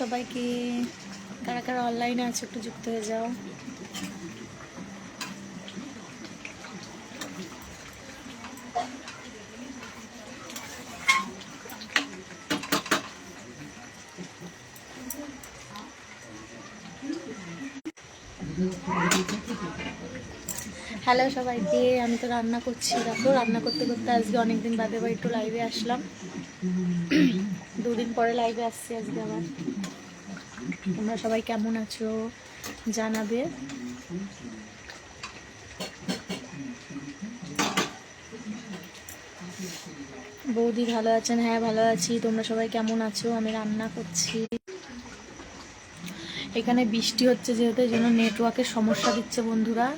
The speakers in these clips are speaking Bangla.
সবাইকে, কারা কারা অনলাইনে আছে একটু যুক্ত হয়ে যাও। হ্যালো সবাইকে, আমি তো রান্না করছি। দেখো রান্না করতে করতে আজকে অনেকদিন বাদে আবার একটু লাইভে আসলাম। 2 দিন পরে লাইভে আসছি আজকে আবার। তোমরা সবাই কেমন আছো জানাবে। বৌদি ভালো আছেন? হ্যাঁ ভালো আছি। তোমরা সবাই কেমন আছো? আমি রান্না করছি। এখানে বৃষ্টি হচ্ছে যেহেতু, এই জন্য নেটওয়ার্কের সমস্যা দিচ্ছে বন্ধুরা।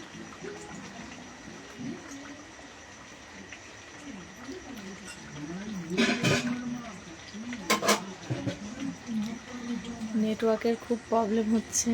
নেটওয়ার্কের খুব প্রবলেম হচ্ছে।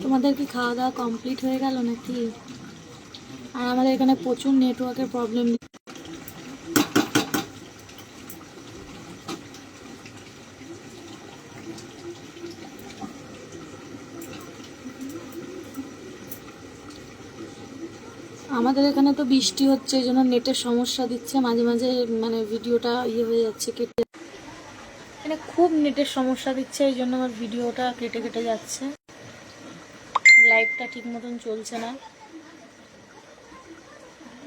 তোমাদের কি খাওয়া দাওয়া কমপ্লিট হয়ে গেল নাকি? আর আমাদের এখানে প্রচুর নেটওয়ার্কের প্রবলেম। আমাদের এখানে তো বৃষ্টি হচ্ছে, এই জন্য নেটের সমস্যা দিচ্ছে মাঝে মাঝে, মানে ভিডিওটা হয়ে যাচ্ছে কেটে। মানে খুব নেটের সমস্যা দিচ্ছে, এই জন্য আমার ভিডিওটা কেটে কেটে যাচ্ছে। লাইভটা ঠিক মতন চলছে না।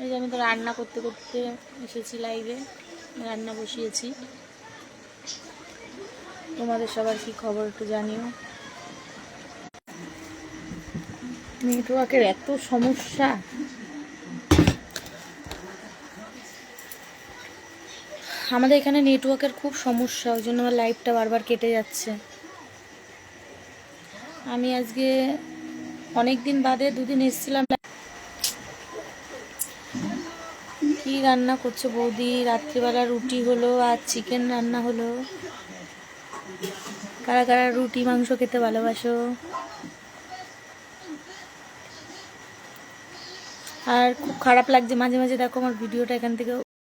এই যে আমি তো রান্না করতে করতে এসেছি লাইভে, রান্না বসিয়েছি। তোমাদের সবার কি খবর একটু জানিও। নেটওয়ার্কের এত সমস্যা, আমাদের এখানে নেটওয়ার্কের খুব সমস্যা, ওই জন্য আমার লাইভটা বারবার কেটে যাচ্ছে। আমি আজকে অনেক দিন বাদে 2 দিন এসেছিলাম। কি রান্না করছে বৌদি? রাত্রিবেলা রুটি হলো আর চিকেন রান্না হলো। কারা কারা রুটি মাংস খেতে ভালোবাসো? আর খুব খারাপ লাগছে মাঝে মাঝে, দেখো আমার ভিডিওটা এখান থেকে